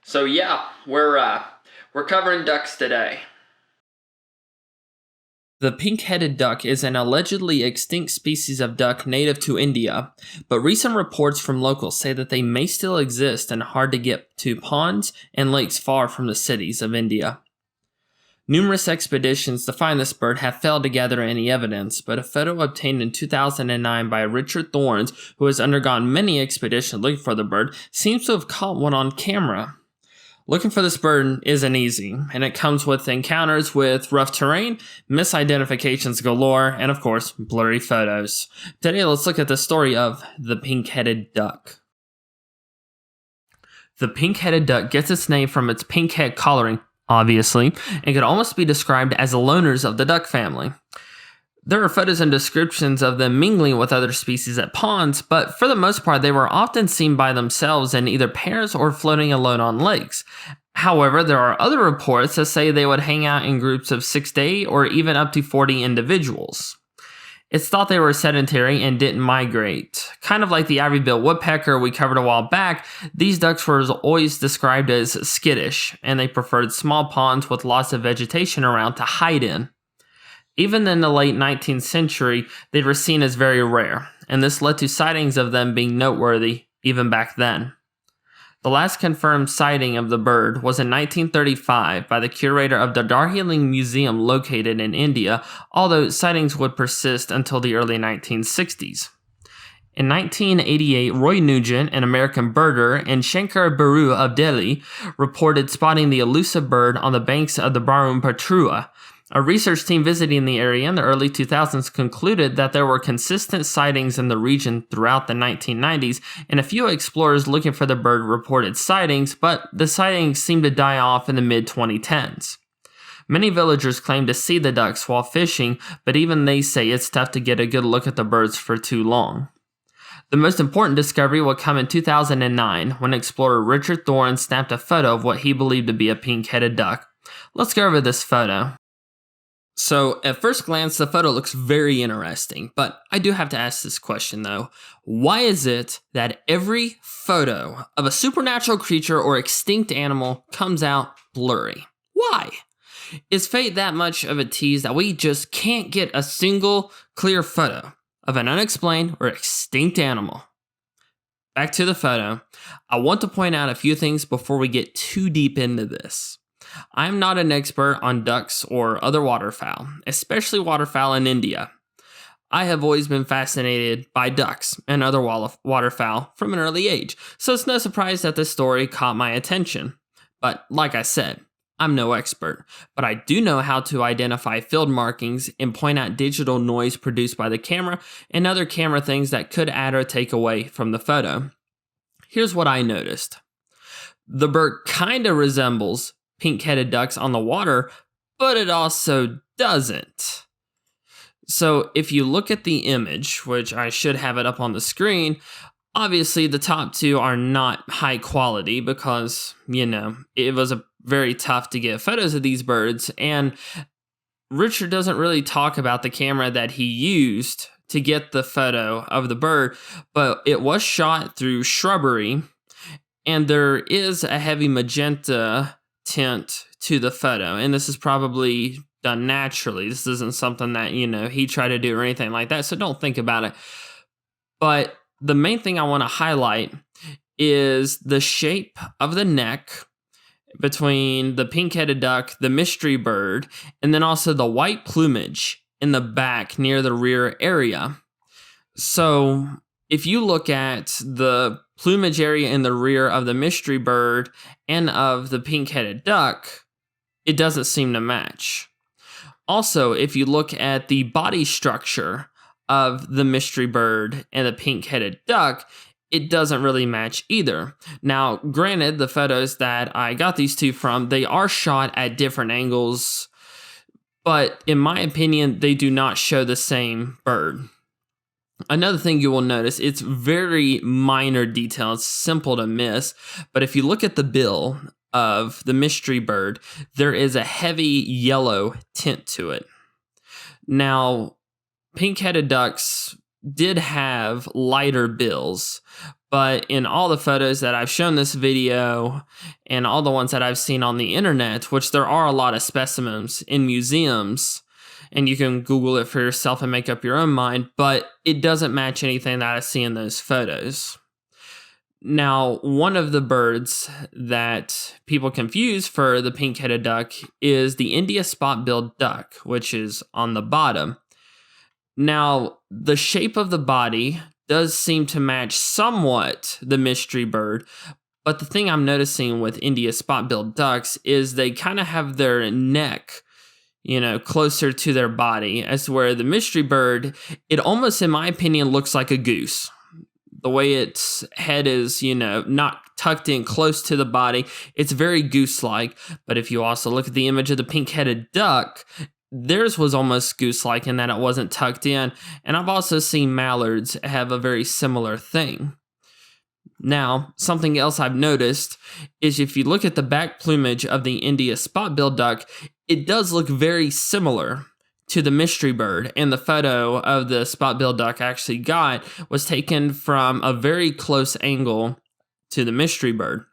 So yeah, we're covering ducks today. The pink-headed duck is an allegedly extinct species of duck native to India, but recent reports from locals say that they may still exist in hard-to-get-to ponds and lakes far from the cities of India. Numerous expeditions to find this bird have failed to gather any evidence, but a photo obtained in 2009 by Richard Thorns, who has undergone many expeditions looking for the bird, seems to have caught one on camera. Looking for this bird isn't easy, and it comes with encounters with rough terrain, misidentifications galore, and of course, blurry photos. Today, let's look at the story of the pink-headed duck. The pink-headed duck gets its name from its pink head coloring, obviously, and could almost be described as the loners of the duck family. There are photos and descriptions of them mingling with other species at ponds, but for the most part, they were often seen by themselves in either pairs or floating alone on lakes. However, there are other reports that say they would hang out in groups of 6 to 8 or even up to 40 individuals. It's thought they were sedentary and didn't migrate. Kind of like the ivory-billed woodpecker we covered a while back, these ducks were always described as skittish, and they preferred small ponds with lots of vegetation around to hide in. Even in the late 19th century, they were seen as very rare, and this led to sightings of them being noteworthy even back then. The last confirmed sighting of the bird was in 1935 by the curator of the Darjeeling Museum located in India, although sightings would persist until the early 1960s. In 1988, Roy Nugent, an American birder, and Shankar Baru of Delhi reported spotting the elusive bird on the banks of the Brahmaputra. A research team visiting the area in the early 2000s concluded that there were consistent sightings in the region throughout the 1990s, and a few explorers looking for the bird reported sightings, but the sightings seemed to die off in the mid-2010s. Many villagers claim to see the ducks while fishing, but even they say it's tough to get a good look at the birds for too long. The most important discovery would come in 2009 when explorer Richard Thorne snapped a photo of what he believed to be a pink-headed duck. Let's go over this photo. So, at first glance, the photo looks very interesting, but I do have to ask this question though. Why is it that every photo of a supernatural creature or extinct animal comes out blurry? Why? Is fate that much of a tease that we just can't get a single clear photo of an unexplained or extinct animal? Back to the photo, I want to point out a few things before we get too deep into this. I'm not an expert on ducks or other waterfowl, especially waterfowl in India. I have always been fascinated by ducks and other waterfowl from an early age, so it's no surprise that this story caught my attention. But like I said, I'm no expert, but I do know how to identify field markings and point out digital noise produced by the camera and other camera things that could add or take away from the photo. Here's what I noticed. The bird kinda resembles pink-headed ducks on the water, but it also doesn't. So if you look at the image, which I should have it up on the screen, obviously the top two are not high quality because, it was very tough to get photos of these birds, and Richard doesn't really talk about the camera that he used to get the photo of the bird, but it was shot through shrubbery, and there is a heavy magenta tint to the photo, and this is probably done naturally. This isn't something that, he tried to do or anything like that, so don't think about it. But the main thing I want to highlight is the shape of the neck between the pink-headed duck, the mystery bird, and then also the white plumage in the back near the rear area. So if you look at the plumage area in the rear of the mystery bird and of the pink-headed duck, it doesn't seem to match. Also, if you look at the body structure of the mystery bird and the pink-headed duck, it doesn't really match either. Now, granted, the photos that I got these two from, they are shot at different angles, but in my opinion, they do not show the same bird. Another thing you will notice, it's very minor detail. It's simple to miss. But if you look at the bill of the mystery bird, there is a heavy yellow tint to it. Now, pink-headed ducks did have lighter bills, But in all the photos that I've shown this video and all the ones that I've seen on the internet, which there are a lot of specimens in museums, and you can Google it for yourself and make up your own mind, but it doesn't match anything that I see in those photos. Now, one of the birds that people confuse for the pink-headed duck is the India spot-billed duck, which is on the bottom. Now, the shape of the body does seem to match somewhat the mystery bird, but the thing I'm noticing with India spot-billed ducks is they kind of have their neck, closer to their body, as where the mystery bird, it almost, in my opinion, looks like a goose. The way its head is, not tucked in close to the body, it's very goose-like. But if you also look at the image of the pink-headed duck, theirs was almost goose-like in that it wasn't tucked in. And I've also seen mallards have a very similar thing. Now, something else I've noticed is if you look at the back plumage of the India spot-billed duck, it does look very similar to the mystery bird, and the photo of the spot-billed duck I actually got was taken from a very close angle to the mystery bird.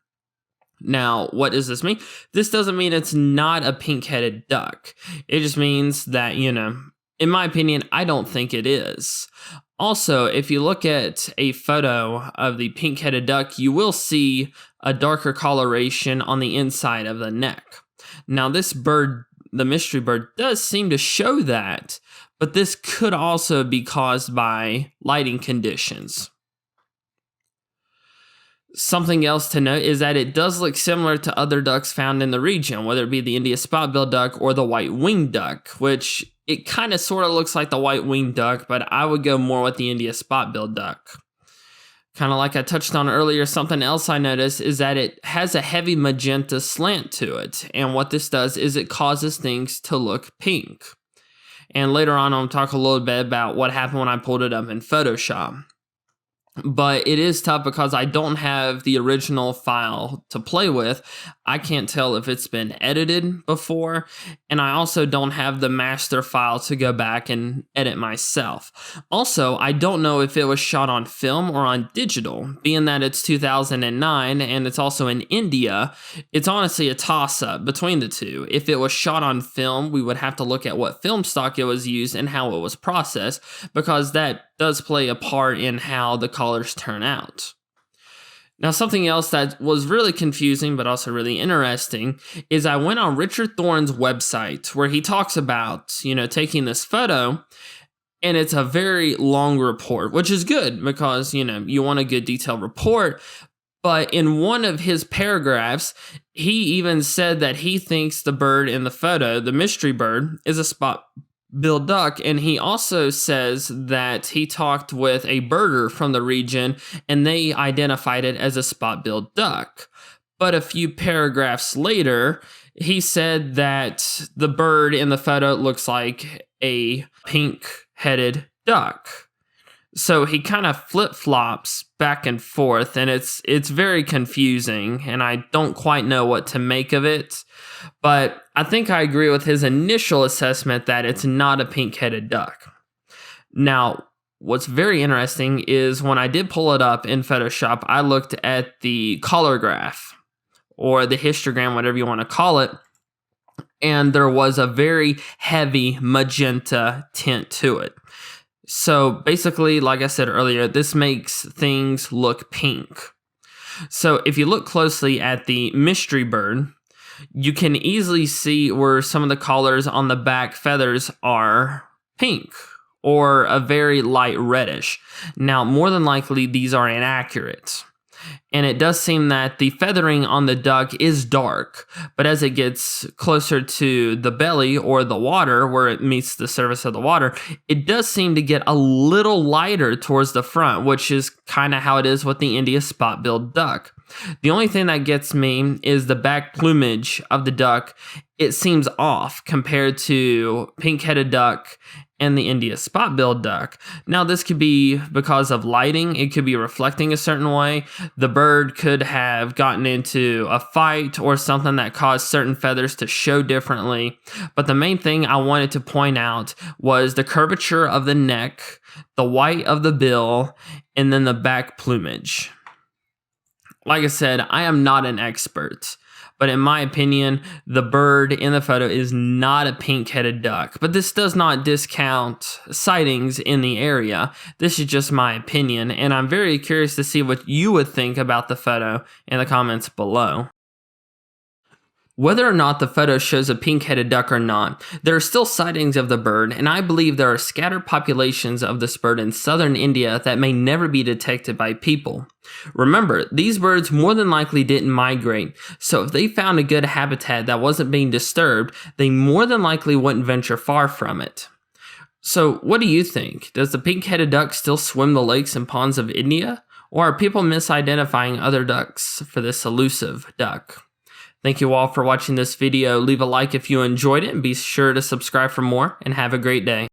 Now, what does this mean? This doesn't mean it's not a pink-headed duck. It just means that, in my opinion, I don't think it is. Also, if you look at a photo of the pink-headed duck, you will see a darker coloration on the inside of the neck. Now, this bird, the mystery bird, does seem to show that, but this could also be caused by lighting conditions. Something else to note is that it does look similar to other ducks found in the region, whether it be the India spot-billed duck or the white-winged duck, which it kind of sort of looks like the white-winged duck, but I would go more with the India spot-billed duck. Kind of like I touched on earlier, something else I noticed is that it has a heavy magenta slant to it. And what this does is it causes things to look pink. And later on, I'll talk a little bit about what happened when I pulled it up in Photoshop. But it is tough because I don't have the original file to play with. I can't tell if it's been edited before, and I also don't have the master file to go back and edit myself. Also, I don't know if it was shot on film or on digital, being that it's 2009 and it's also in India. It's honestly a toss-up between the two. If it was shot on film, we would have to look at what film stock it was used and how it was processed, because that does play a part in how the colors turn out. Now, something else that was really confusing but also really interesting is I went on Richard Thorne's website where he talks about, taking this photo, and it's a very long report, which is good because, you want a good detailed report. But in one of his paragraphs, he even said that he thinks the bird in the photo, the mystery bird, is a spot-billed duck, and he also says that he talked with a birder from the region and they identified it as a spot-billed duck. But a few paragraphs later, he said that the bird in the photo looks like a pink-headed duck. So he kind of flip-flops back and forth, and it's very confusing, and I don't quite know what to make of it. But I think I agree with his initial assessment that it's not a pink-headed duck. Now, what's very interesting is when I did pull it up in Photoshop, I looked at the color graph, or the histogram, whatever you want to call it, and there was a very heavy magenta tint to it. So basically, like I said earlier, this makes things look pink. So if you look closely at the mystery bird, you can easily see where some of the colors on the back feathers are pink or a very light reddish. Now, more than likely, these are inaccurate. And it does seem that the feathering on the duck is dark, but as it gets closer to the belly or the water, where it meets the surface of the water, it does seem to get a little lighter towards the front, which is kind of how it is with the India spot-billed duck. The only thing that gets me is the back plumage of the duck. It seems off compared to pink-headed duck and the India spot-billed duck. Now, this could be because of lighting. It could be reflecting a certain way. The bird could have gotten into a fight or something that caused certain feathers to show differently. But the main thing I wanted to point out was the curvature of the neck, the white of the bill, and then the back plumage. Like I said, I am not an expert, but in my opinion, the bird in the photo is not a pink-headed duck. But this does not discount sightings in the area. This is just my opinion, and I'm very curious to see what you would think about the photo in the comments below. Whether or not the photo shows a pink-headed duck or not, there are still sightings of the bird, and I believe there are scattered populations of this bird in southern India that may never be detected by people. Remember, these birds more than likely didn't migrate, so if they found a good habitat that wasn't being disturbed, they more than likely wouldn't venture far from it. So, what do you think? Does the pink-headed duck still swim the lakes and ponds of India? Or are people misidentifying other ducks for this elusive duck? Thank you all for watching this video. Leave a like if you enjoyed it and be sure to subscribe for more, and have a great day.